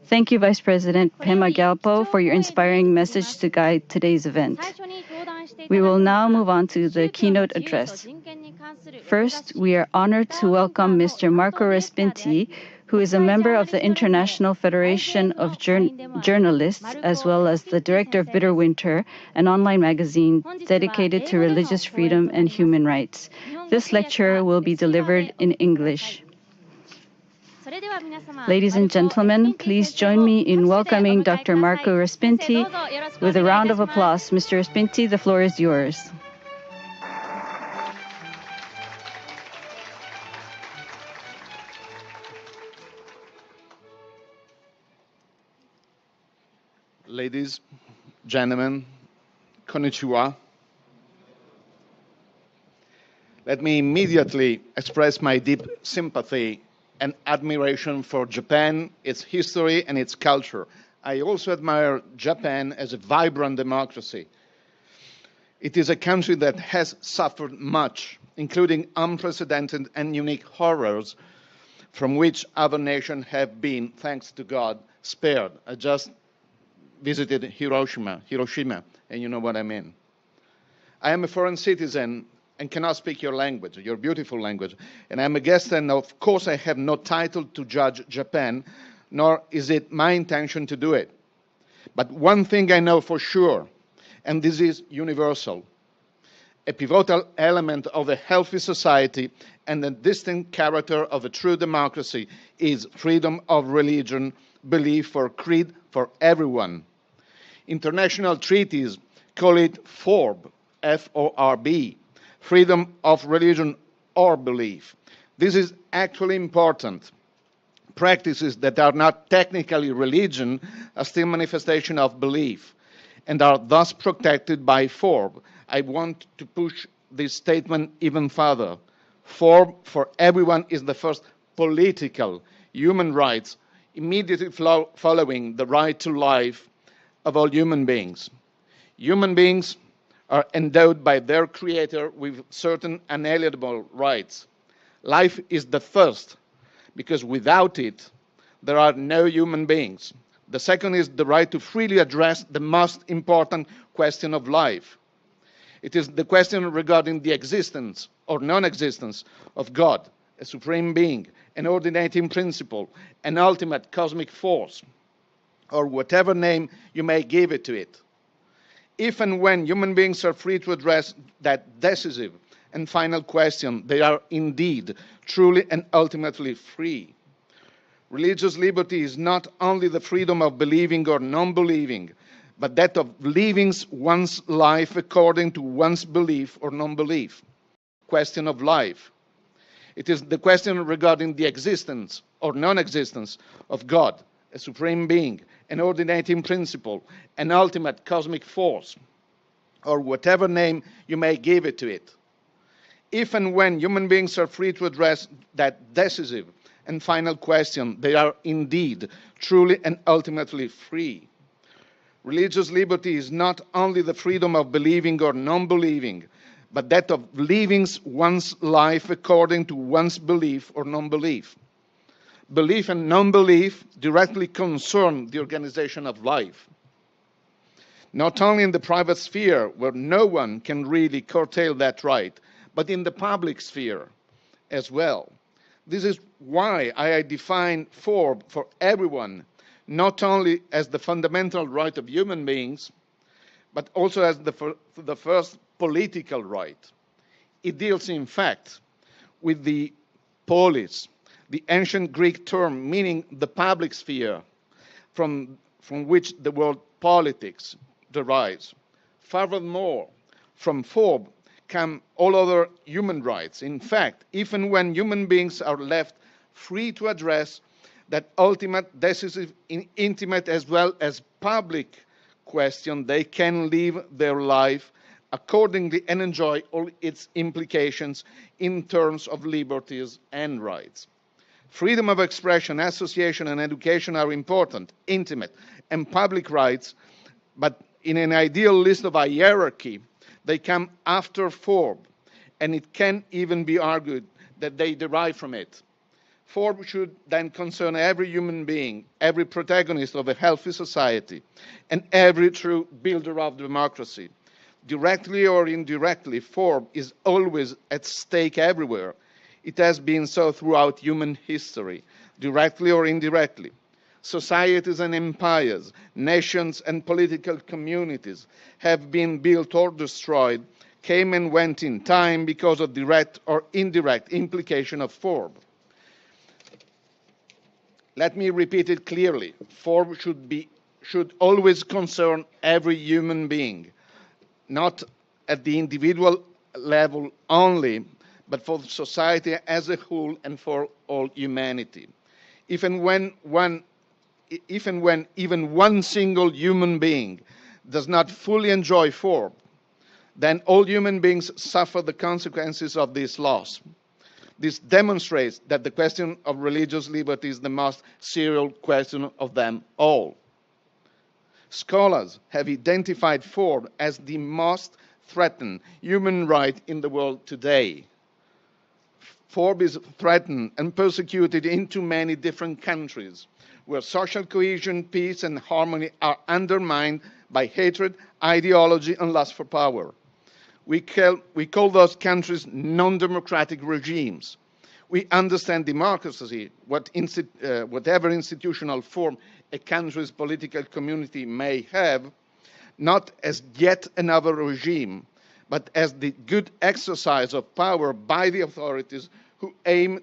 Thank you, Vice President Pema Galpo, for your inspiring message to guide today's event. We will now move on to the keynote address. First, we are honored to welcome Mr. Marco Respinti, who is a member of the International Federation of Journalists, as well as the director of Bitterwinter, an online magazine dedicated to religious freedom and human rights. This lecture will be delivered in English. Ladies and gentlemen, please join me in welcoming Dr. Marco Respinti with a round of applause. Mr. Respinti, the floor is yours. Ladies, gentlemen, konnichiwa. Let me immediately express my deep sympathy and admiration for Japan, its history, and its culture. I also admire Japan as a vibrant democracy. It is a country that has suffered much, including unprecedented and unique horrors from which other nations have been, thanks to God, spared. I just visited Hiroshima, and you know what I mean. I am a foreign citizen and cannot speak your language, your beautiful language. And I'm a guest, and of course I have no title to judge Japan, nor is it my intention to do it. But one thing I know for sure, and this is universal. A pivotal element of a healthy society and the distinct character of a true democracy is freedom of religion, belief, or creed for everyone. International treaties call it FORB, F-O-R-B, freedom of religion or belief. This is actually important. Practices that are not technically religion are still manifestation of belief and are thus protected by FORB. I want to push this statement even further. FORB for everyone is the first political human rights immediately following the right to life of all human beings. Human beings are endowed by their creator with certain unalienable rights. Life is the first, because without it, there are no human beings. The second is the right to freely address the most important question of life. It is the question regarding the existence or non-existence of God, a supreme being, an ordinating principle, an ultimate cosmic force, or whatever name you may give it to it. If and when human beings are free to address that decisive and final question, they are indeed, truly and ultimately free. Religious liberty is not only the freedom of believing or non-believing, but that of living one's life according to one's belief or non-belief. Question of life. It is the question regarding the existence or non-existence of God, a supreme being, an ordinating principle, an ultimate cosmic force, or whatever name you may give it to it. If and when human beings are free to address that decisive and final question, they are indeed, truly and ultimately free. Religious liberty is not only the freedom of believing or non-believing, but that of living one's life according to one's belief or non-belief. Belief and non-belief directly concern the organization of life. Not only in the private sphere, where no one can really curtail that right, but in the public sphere as well. This is why I define FORB for everyone, not only as the fundamental right of human beings, but also as the first political right. It deals, in fact, with the polis, the ancient Greek term meaning the public sphere, from which the word politics derives. Furthermore, from FORB come all other human rights. In fact, even when human beings are left free to address that ultimate, decisive, intimate as well as public question, they can live their life accordingly and enjoy all its implications in terms of liberties and rights. Freedom of expression, association, and education are important, intimate, and public rights, but in an ideal list of hierarchy, they come after FORB, and it can even be argued that they derive from it. Form should then concern every human being, every protagonist of a healthy society, and every true builder of democracy. Directly or indirectly, form is always at stake everywhere. It has been so throughout human history, directly or indirectly. Societies and empires, nations and political communities have been built or destroyed, came and went in time because of direct or indirect implication of form. Let me repeat it clearly. Form should always concern every human being, not at the individual level only, but for society as a whole and for all humanity. Even when even one single human being does not fully enjoy form, then all human beings suffer the consequences of this loss. This demonstrates that the question of religious liberty is the most serious question of them all. Scholars have identified form as the most threatened human right in the world today. Form is threatened and persecuted in too many different countries, where social cohesion, peace, and harmony are undermined by hatred, ideology, and lust for power. We call those countries non-democratic regimes. We understand democracy, whatever institutional form a country's political community may have, not as yet another regime, but as the good exercise of power by the authorities who aim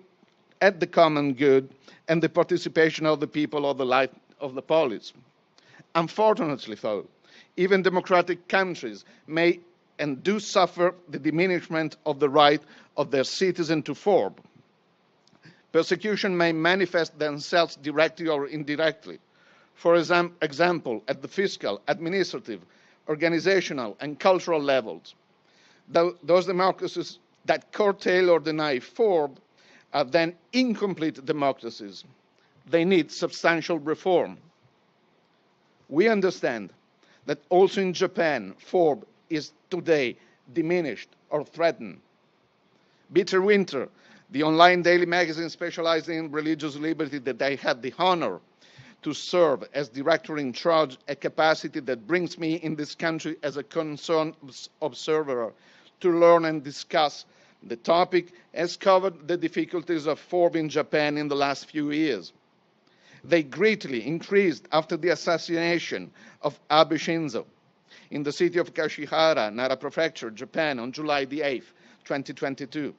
at the common good and the participation of the people of the life of the polis. Unfortunately, though, even democratic countries may and do suffer the diminishment of the right of their citizens to form. Persecution may manifest themselves directly or indirectly. For example, at the fiscal, administrative, organizational, and cultural levels. Those democracies that curtail or deny form are then incomplete democracies. They need substantial reform. We understand that also in Japan, form is today diminished or threatened. Bitterwinter, the online daily magazine specializing in religious liberty that I had the honor to serve as director in charge, a capacity that brings me in this country as a concerned observer to learn and discuss the topic, has covered the difficulties of form in Japan in the last few years. They greatly increased after the assassination of Abe Shinzo in the city of Kashihara, Nara Prefecture, Japan, on July the 8th, 2022.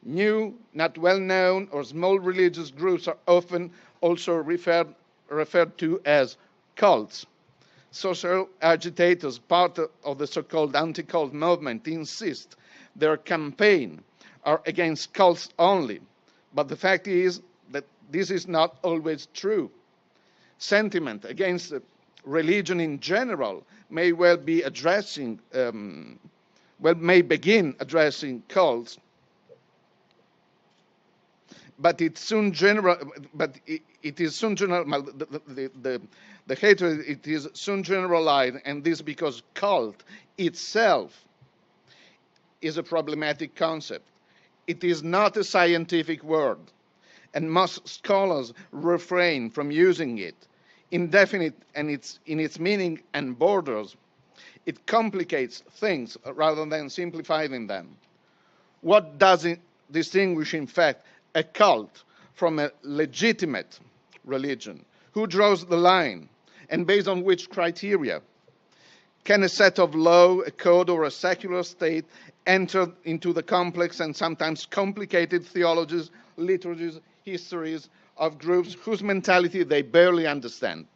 New, not well-known, or small religious groups are often also referred to as cults. Social agitators, part of the so-called anti-cult movement, insist their campaign are against cults only. But the fact is that this is not always true. Sentiment against religion in general may well be addressing, may begin addressing cults, but it is soon general. The hatred it is soon generalized, and this because cult itself is a problematic concept. It is not a scientific word, and most scholars refrain from using it. Indefinite and in its meaning and borders, it complicates things rather than simplifying them. What does it distinguish, in fact, a cult from a legitimate religion? Who draws the line, and based on which criteria? Can a set of law, a code, or a secular state enter into the complex and sometimes complicated theologies, liturgies, histories of groups whose mentality they barely understand?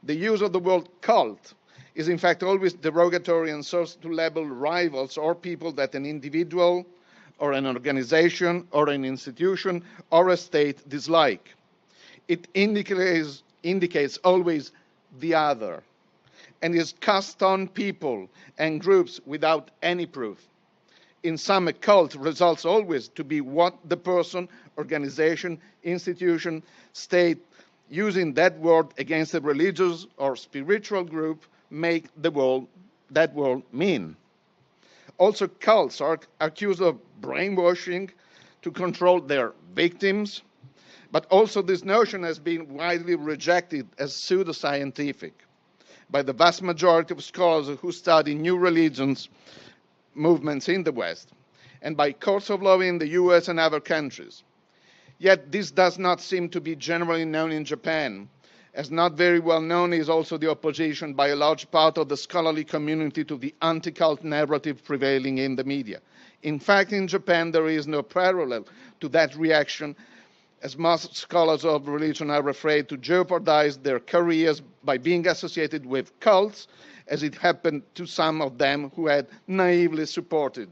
The use of the word cult is in fact always derogatory and serves to label rivals or people that an individual or an organization or an institution or a state dislike. It indicates always the other and is cast on people and groups without any proof. In sum, a cult results always to be what the person, organization, institution, state, using that word against a religious or spiritual group, make that world mean. Also, cults are accused of brainwashing to control their victims, but also this notion has been widely rejected as pseudoscientific by the vast majority of scholars who study new religions movements in the West, and by courts of law in the US and other countries. Yet this does not seem to be generally known in Japan, as not very well known is also the opposition by a large part of the scholarly community to the anti-cult narrative prevailing in the media. In fact, in Japan, there is no parallel to that reaction, as most scholars of religion are afraid to jeopardize their careers by being associated with cults, as it happened to some of them who had naively supported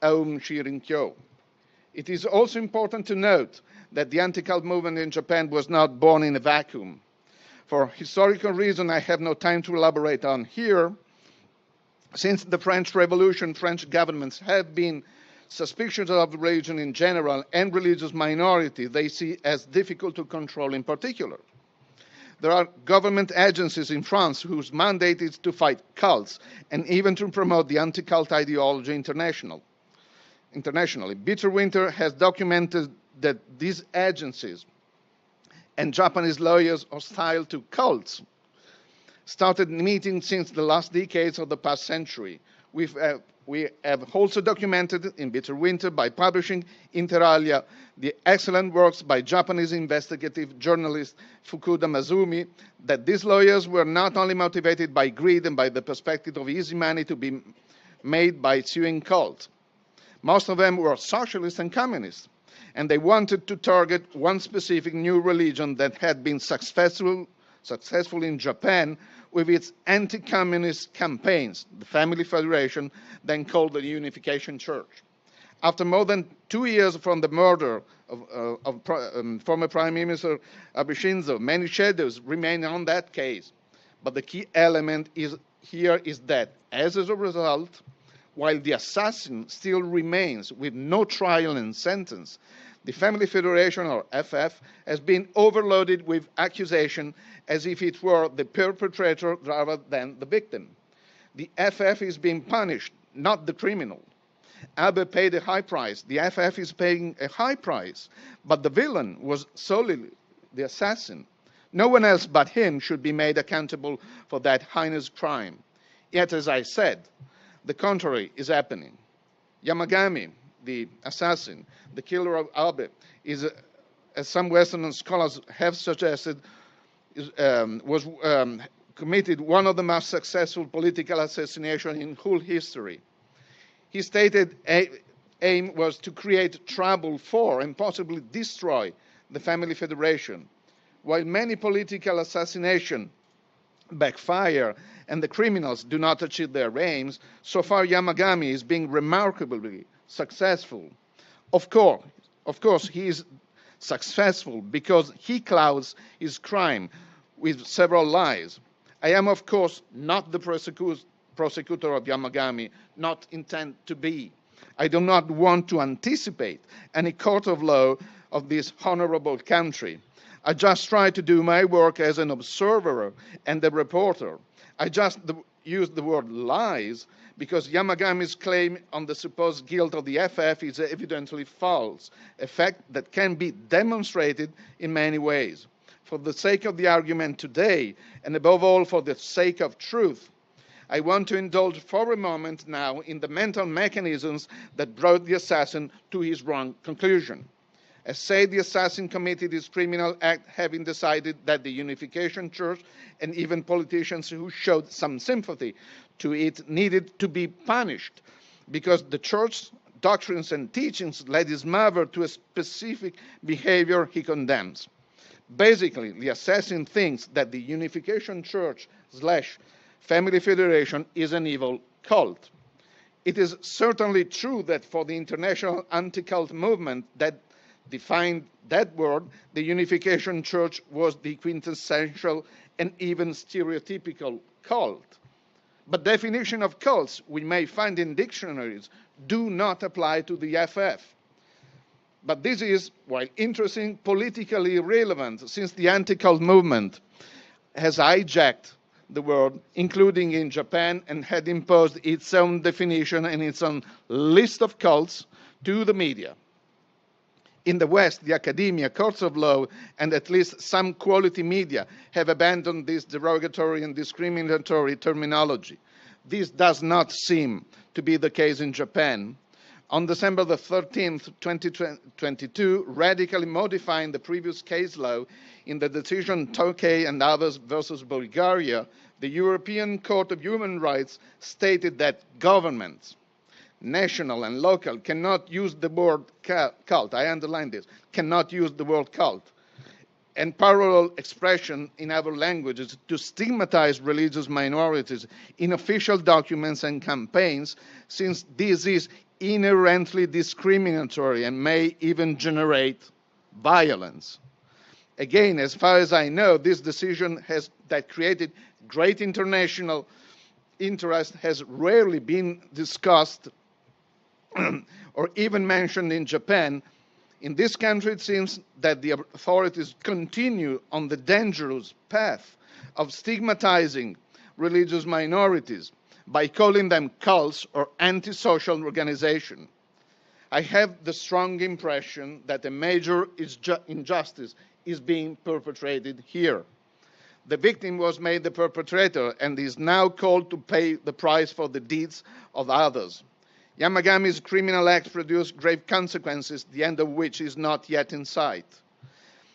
Aum Shinrikyo. It is also important to note that the anti-cult movement in Japan was not born in a vacuum. For historical reasons I have no time to elaborate on here, since the French Revolution, French governments have been suspicious of religion in general and religious minority they see as difficult to control in particular. There are government agencies in France whose mandate is to fight cults and even to promote the anti-cult ideology internationally. Bitterwinter has documented that these agencies and Japanese lawyers hostile to cults started meeting since the last decades of the past century. We have also documented in Bitterwinter by publishing inter alia the excellent works by Japanese investigative journalist Fukuda Masumi that these lawyers were not only motivated by greed and by the perspective of easy money to be made by suing cults. Most of them were socialists and communists, and they wanted to target one specific new religion that had been successful in Japan with its anti-communist campaigns, the Family Federation, then called the Unification Church. After more than 2 years from the murder of former Prime Minister Abe Shinzo, many shadows remain on that case. But the key element here is that, as a result, while the assassin still remains with no trial and sentence, the Family Federation, or FF, has been overloaded with accusation as if it were the perpetrator rather than the victim. The FF is being punished, not the criminal. Abe paid a high price. The FF is paying a high price. But the villain was solely the assassin. No one else but him should be made accountable for that heinous crime. Yet, as I said, the contrary is happening. Yamagami, the assassin, the killer of Abe, is, as some Western scholars have suggested, was committed one of the most successful political assassinations in whole history. His stated aim was to create trouble for and possibly destroy the Family Federation. While many political assassinations backfire and the criminals do not achieve their aims, so far Yamagami is being remarkably successful. Of course, he is successful because he clouds his crime with several lies. I am, of course, not the prosecutor of Yamagami, not intend to be. I do not want to anticipate any court of law of this honorable country. I just try to do my work as an observer and a reporter. I just use the word lies because Yamagami's claim on the supposed guilt of the FF is evidently false, a fact that can be demonstrated in many ways. For the sake of the argument today, and above all for the sake of truth, I want to indulge for a moment now in the mental mechanisms that brought the assassin to his wrong conclusion. As said, the assassin committed his criminal act having decided that the Unification Church and even politicians who showed some sympathy to it needed to be punished because the church's doctrines and teachings led his mother to a specific behavior he condemns. Basically, the assassin thinks that the Unification Church / Family Federation is an evil cult. It is certainly true that for the international anti-cult movement that defined that word, the Unification Church was the quintessential and even stereotypical cult. But definition of cults we may find in dictionaries do not apply to the FF. But this is, while interesting, politically irrelevant, since the anti-cult movement has hijacked the world, including in Japan, and had imposed its own definition and its own list of cults to the media. In the West, the academia, courts of law, and at least some quality media have abandoned this derogatory and discriminatory terminology. This does not seem to be the case in Japan. On December the 13th, 2022, radically modifying the previous case law in the decision Tokay and others versus Bulgaria, the European Court of Human Rights stated that governments, national and local, cannot use the word cult. I underline this, cannot use the word cult and parallel expression in other languages to stigmatize religious minorities in official documents and campaigns, since this is inherently discriminatory and may even generate violence. Again, as far as I know, this decision that created great international interest has rarely been discussed or even mentioned in Japan. In this country, it seems that the authorities continue on the dangerous path of stigmatizing religious minorities by calling them cults or antisocial organizations. I have the strong impression that a major injustice is being perpetrated here. The victim was made the perpetrator and is now called to pay the price for the deeds of others. Yamagami's criminal act produced grave consequences, the end of which is not yet in sight.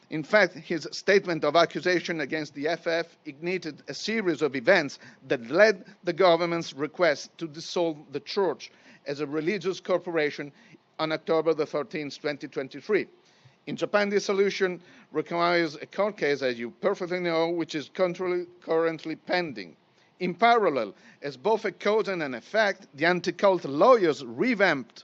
In fact, his statement of accusation against the FF ignited a series of events that led the government's request to dissolve the church as a religious corporation on October the 13th, 2023. In Japan, this solution requires a court case, as you perfectly know, which is currently pending. In parallel, as both a cause and an effect, the anti-cult lawyers revamped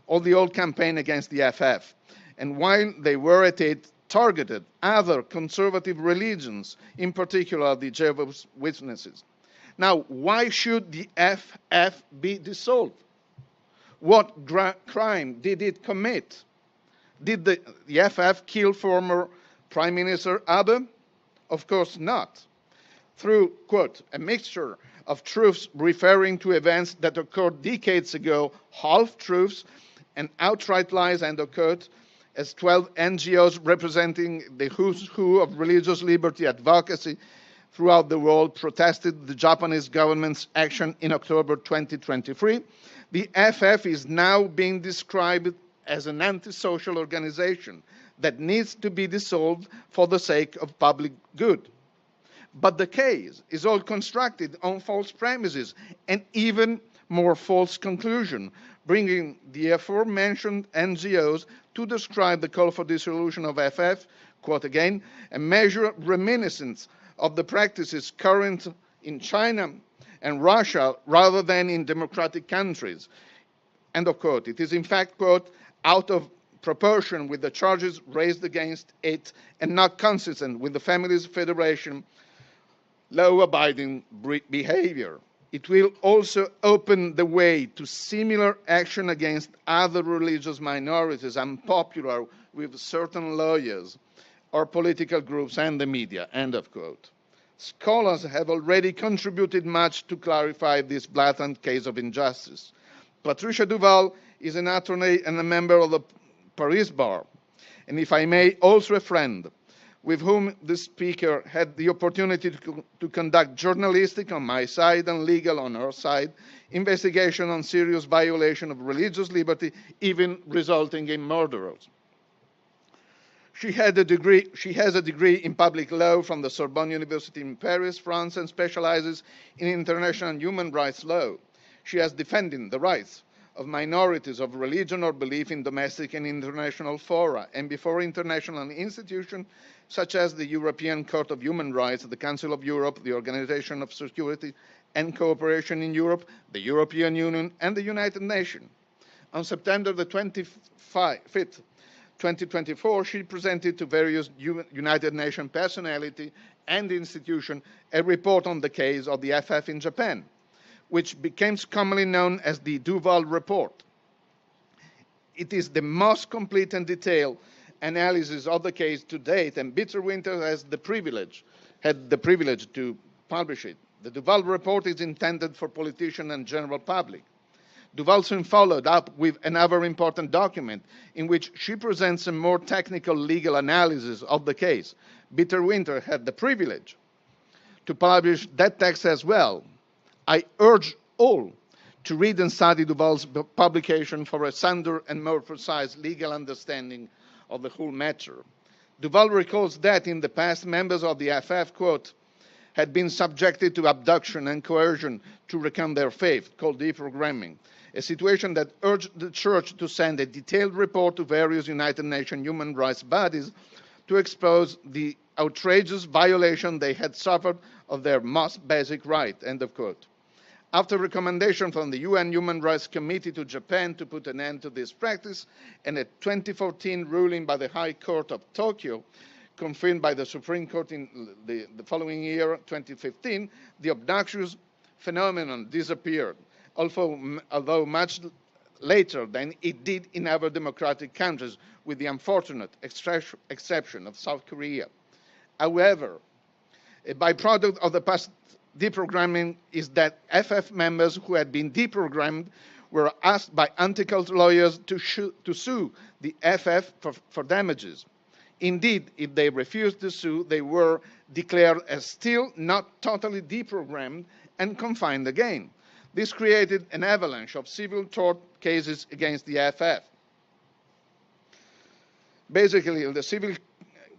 all the old campaign against the FF. And while they were at it, targeted other conservative religions, in particular the Jehovah's Witnesses. Now, why should the FF be dissolved? What crime did it commit? Did the FF kill former Prime Minister Abe? Of course not. Through, quote, a mixture of truths referring to events that occurred decades ago, half-truths and outright lies, and occurred as 12 NGOs representing the who's who of religious liberty advocacy throughout the world protested the Japanese government's action in October 2023. The FF is now being described as an antisocial organization that needs to be dissolved for the sake of public good. But the case is all constructed on false premises and even more false conclusion, bringing the aforementioned NGOs to describe the call for dissolution of FF, quote again, a measure reminiscent of the practices current in China and Russia rather than in democratic countries. End of quote. It is in fact, quote, out of proportion with the charges raised against it and not consistent with the Families Federation law-abiding behavior. It will also open the way to similar action against other religious minorities unpopular with certain lawyers or political groups and the media, end of quote. Scholars have already contributed much to clarify this blatant case of injustice. Patricia Duval is an attorney and a member of the Paris Bar, and if I may, also a friend, with whom the speaker had the opportunity to conduct journalistic on my side and legal on her side, investigation on serious violation of religious liberty, even resulting in murderers. She has a degree in public law from the Sorbonne University in Paris, France, and specializes in international human rights law. She has defended the rights of minorities of religion or belief in domestic and international fora and before international institutions such as the European Court of Human Rights, the Council of Europe, the Organization of Security and Cooperation in Europe, the European Union, and the United Nations. On September the 25th, 2024, she presented to various United Nations personalities and institutions a report on the case of the FF in Japan, which became commonly known as the Duval Report. It is the most complete and detailed analysis of the case to date, and Bitterwinter had the privilege to publish it. The Duval Report is intended for politicians and general public. Duval soon followed up with another important document in which she presents a more technical legal analysis of the case. Bitterwinter had the privilege to publish that text as well. I urge all to read and study Duval's publication for a sounder and more precise legal understanding of the whole matter. Duval recalls that in the past, members of the FF, quote, had been subjected to abduction and coercion to recant their faith, called deprogramming, a situation that urged the Church to send a detailed report to various United Nations human rights bodies to expose the outrageous violation they had suffered of their most basic right, end of quote. After recommendation from the UN Human Rights Committee to Japan to put an end to this practice, and a 2014 ruling by the High Court of Tokyo, confirmed by the Supreme Court in the following year, 2015, the obnoxious phenomenon disappeared, although much later than it did in other democratic countries, with the unfortunate exception of South Korea. However, a byproduct of the past deprogramming is that FF members who had been deprogrammed were asked by anti-cult lawyers to sue the FF for damages. Indeed, if they refused to sue, they were declared as still not totally deprogrammed and confined again. This created an avalanche of civil tort cases against the FF. Basically, the civil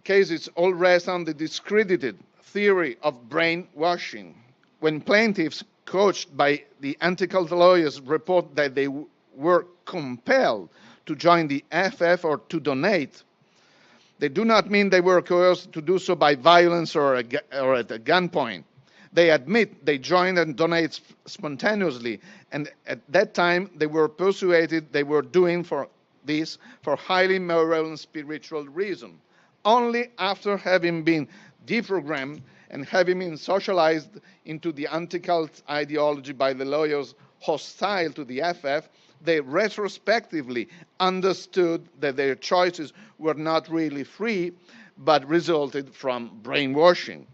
cases all rest on the discredited theory of brainwashing. When plaintiffs, coached by the anti-cult lawyers, report that they were compelled to join the FF or to donate, they do not mean they were coerced to do so by violence or at a gunpoint. They admit they joined and donated spontaneously, and at that time they were persuaded they were doing this for highly moral and spiritual reasons. Only after having been deprogrammed and having been socialized into the anti-cult ideology by the lawyers hostile to the FF, they retrospectively understood that their choices were not really free, but resulted from brainwashing.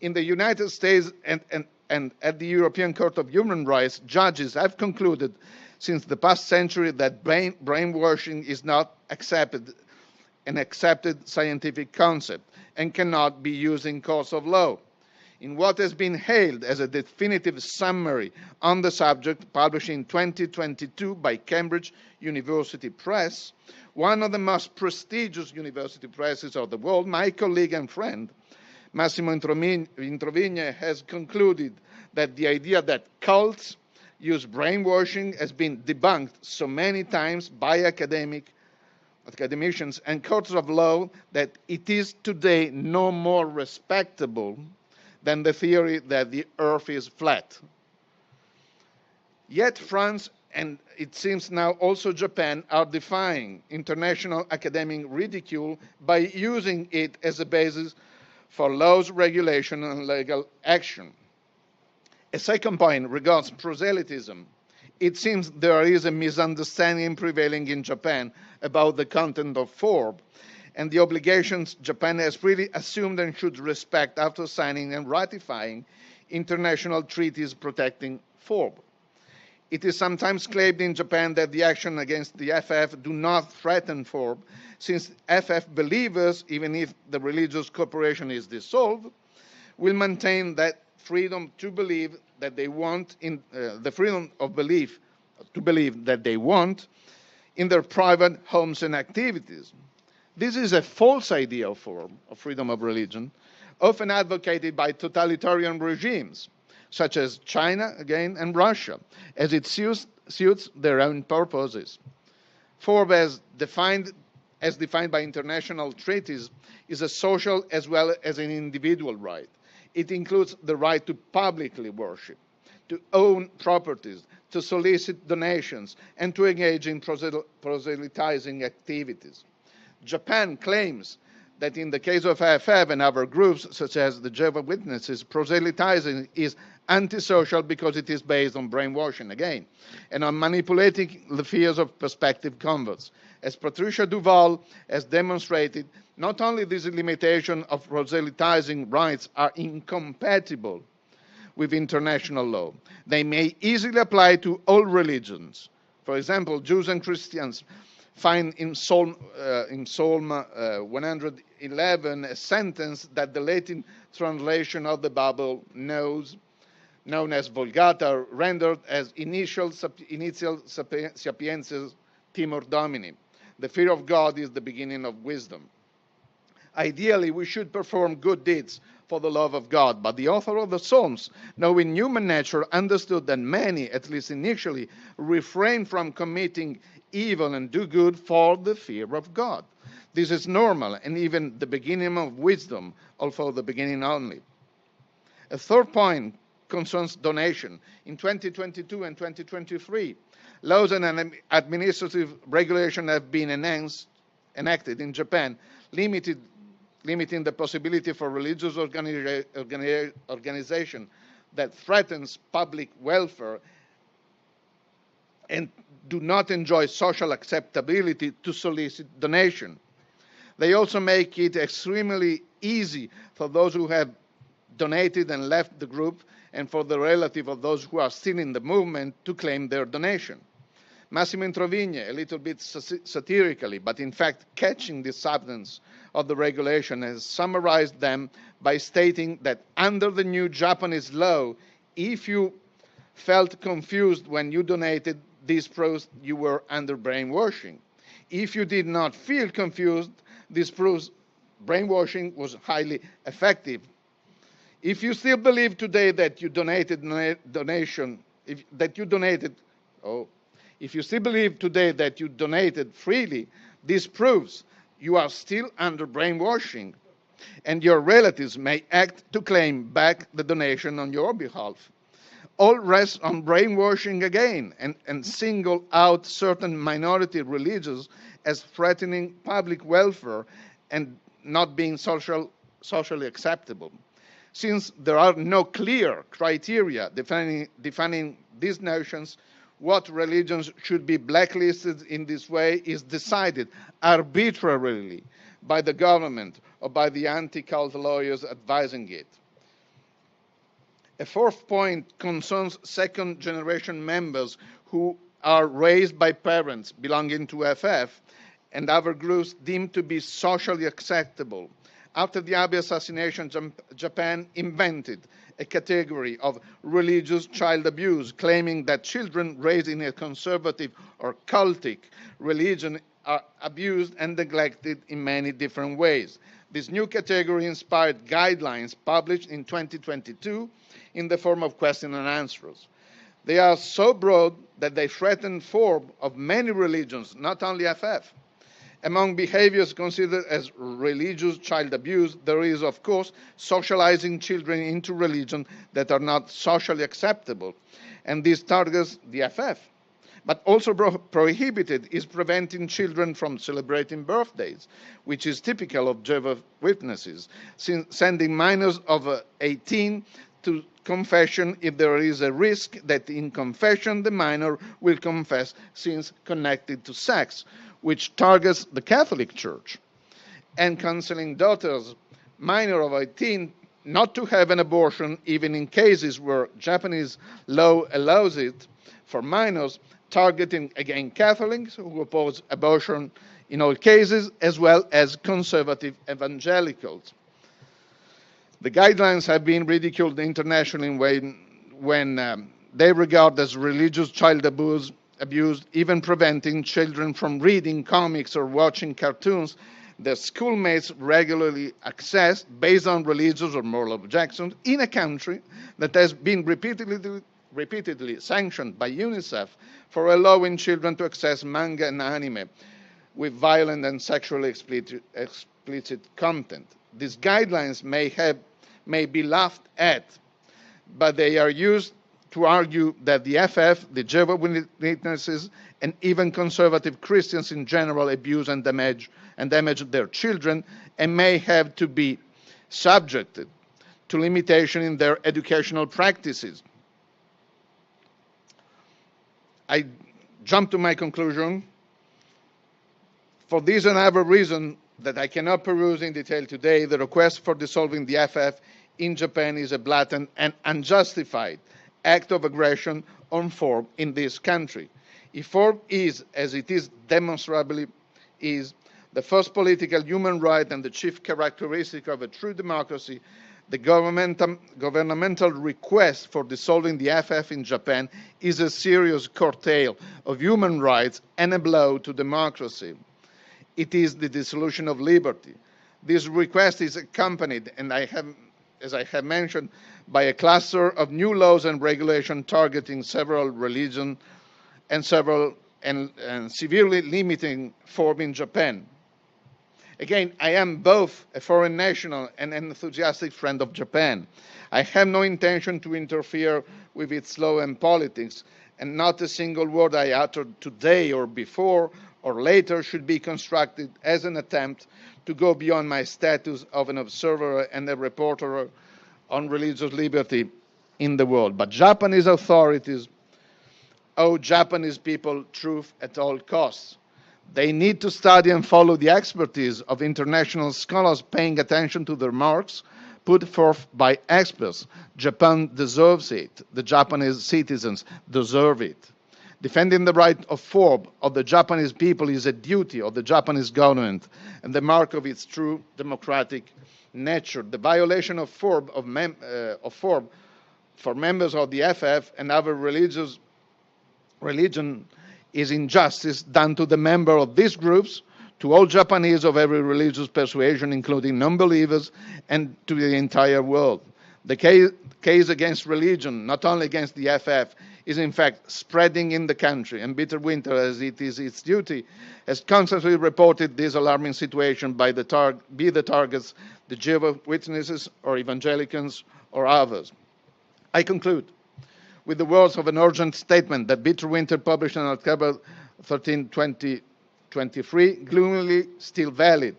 In the United States and at the European Court of Human Rights, judges have concluded since the past century that brainwashing is not an accepted scientific concept and cannot be used in courts of law. In what has been hailed as a definitive summary on the subject, published in 2022 by Cambridge University Press, one of the most prestigious university presses of the world, my colleague and friend, Massimo Introvigne, has concluded that the idea that cults use brainwashing has been debunked so many times by academicians and courts of law that it is today no more respectable than the theory that the earth is flat. Yet France, and it seems now also Japan, are defying international academic ridicule by using it as a basis for laws, regulation, and legal action. A second point regards proselytism. It seems there is a misunderstanding prevailing in Japan about the content of FORB and the obligations Japan has really assumed and should respect after signing and ratifying international treaties protecting FORB. It is sometimes claimed in Japan that the action against the FF do not threaten FORB, since FF believers, even if the religious corporation is dissolved, will maintain that freedom to believe that they want the freedom of belief to believe that they want in their private homes and activities. This is a false idea of freedom of religion, often advocated by totalitarian regimes, such as China, again, and Russia, as it suits their own purposes. FORB, as defined by international treaties, is a social as well as an individual right. It includes the right to publicly worship, to own properties, to solicit donations, and to engage in proselytizing activities. Japan claims that in the case of FF and other groups, such as the Jehovah's Witnesses, proselytizing is antisocial because it is based on brainwashing, again, and on manipulating the fears of prospective converts. As Patricia Duval has demonstrated, not only these limitations of proselytizing rights are incompatible with international law, they may easily apply to all religions, For example, Jews and Christians find in Psalm 111 a sentence that the Latin translation of the Bible known as Vulgata, rendered as initial sapientia's timor domini. The fear of God is the beginning of wisdom. Ideally, we should perform good deeds for the love of God, but the author of the Psalms, knowing human nature, understood that many, at least initially, refrain from committing evil and do good for the fear of God. This is normal and even the beginning of wisdom, although the beginning only. A third point concerns donation. In 2022 and 2023, laws and administrative regulations have been enacted in Japan, limiting the possibility for religious organization that threatens public welfare and do not enjoy social acceptability to solicit donation. They also make it extremely easy for those who have donated and left the group and for the relative of those who are still in the movement to claim their donation. Massimo Introvigne, a little bit satirically, but in fact catching the substance of the regulation, has summarized them by stating that under the new Japanese law, if you felt confused when you donated, this proves you were under brainwashing. If you did not feel confused, this proves brainwashing was highly effective. If you still believe today that you donated if you still believe today that you donated freely, this proves you are still under brainwashing, and your relatives may act to claim back the donation on your behalf. All rests on brainwashing again and single out certain minority religions as threatening public welfare and not being socially acceptable. Since there are no clear criteria defining these notions, what religions should be blacklisted in this way is decided arbitrarily by the government or by the anti-cult lawyers advising it. A fourth point concerns second-generation members who are raised by parents belonging to FF and other groups deemed to be socially acceptable. After the Abe assassination, Japan invented a category of religious child abuse, claiming that children raised in a conservative or cultic religion are abused and neglected in many different ways. This new category inspired guidelines published in 2022 in the form of question and answers. They are so broad that they threaten form of many religions, not only FF. Among behaviors considered as religious child abuse, there is, of course, socializing children into religion that are not socially acceptable, and this targets the FF. But also prohibited is preventing children from celebrating birthdays, which is typical of Jehovah's Witnesses, sending minors of 18 to confession if there is a risk that in confession the minor will confess sins connected to sex, which targets the Catholic Church, and counseling daughters minor of 18 not to have an abortion, even in cases where Japanese law allows it for minors, targeting again Catholics who oppose abortion in all cases, as well as conservative evangelicals. The guidelines have been ridiculed internationally when they regard as religious child abuse, even preventing children from reading comics or watching cartoons that schoolmates regularly access based on religious or moral objections in a country that has been repeatedly sanctioned by UNICEF for allowing children to access manga and anime with violent and sexually explicit content. These guidelines may be laughed at, but they are used to argue that the FF, the Jehovah's Witnesses, and even conservative Christians in general abuse and damage their children and may have to be subjected to limitation in their educational practices. I jump to my conclusion. For this and other reason that I cannot peruse in detail today, the request for dissolving the FF in Japan is a blatant and unjustified act of aggression on form in this country. If Forbes is, as it is demonstrably is, the first political human right and the chief characteristic of a true democracy, the governmental request for dissolving the FF in Japan is a serious curtail of human rights and a blow to democracy. It is the dissolution of liberty. This request is accompanied, as I have mentioned, by a cluster of new laws and regulations targeting several religions and severely limiting Forbes in Japan. Again, I am both a foreign national and an enthusiastic friend of Japan. I have no intention to interfere with its law and politics, and not a single word I uttered today or before or later should be construed as an attempt to go beyond my status of an observer and a reporter on religious liberty in the world. But Japanese authorities owe Japanese people truth at all costs. They need to study and follow the expertise of international scholars paying attention to the remarks put forth by experts. Japan deserves it. The Japanese citizens deserve it. Defending the right of Forbes of the Japanese people is a duty of the Japanese government and the mark of its true democratic nature. The violation of Forbes for members of the FF and other religion is injustice done to the member of these groups, to all Japanese of every religious persuasion, including non-believers, and to the entire world. The case against religion, not only against the FF, is in fact spreading in the country, and Bitterwinter, as it is its duty, has constantly reported this alarming situation be the targets, the Jehovah's Witnesses or evangelicals or others. I conclude with the words of an urgent statement that Bitterwinter published on October 13, 2023, gloomily still valid.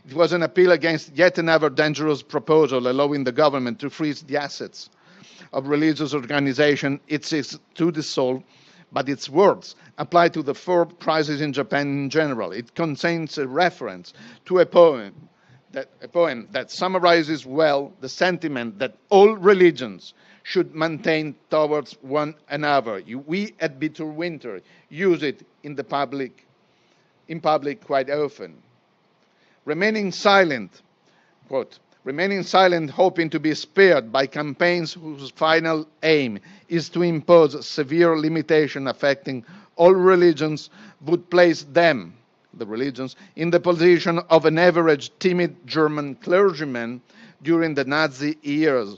It was an appeal against yet another dangerous proposal allowing the government to freeze the assets of religious organizations it seeks to dissolve, but its words apply to the Forbes crisis in Japan in general. It contains a reference to a poem that summarizes well the sentiment that all religions should maintain towards one another. We at Bitterwinter use it in public quite often. Remaining silent, quote, remaining silent hoping to be spared by campaigns whose final aim is to impose severe limitation affecting all religions would place them, the religions, in the position of an average timid German clergyman during the Nazi years,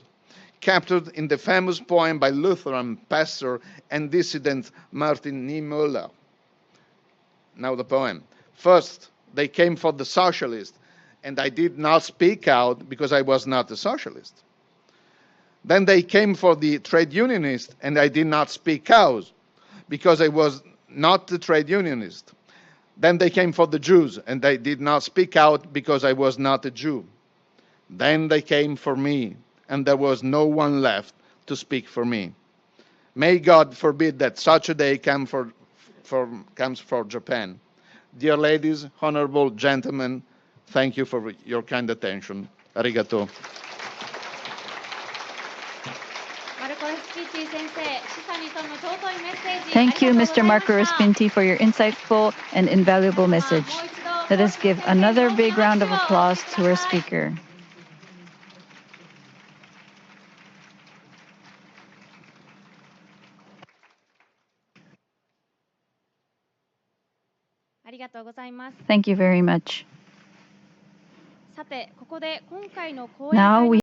captured in the famous poem by Lutheran pastor and dissident Martin Niemöller. Now the poem. First, they came for the socialist, and I did not speak out because I was not a socialist. Then they came for the trade unionist, and I did not speak out because I was not the trade unionist. Then they came for the Jews, and I did not speak out because I was not a Jew. Then they came for me, and there was no one left to speak for me. May God forbid that such a day comes for Japan. Dear ladies, honorable gentlemen, thank you for your kind attention. Arigato. Thank you, Mr. Marco Respinti, for your insightful and invaluable message. Let us give another big round of applause to our speaker. Thank you very much. Now we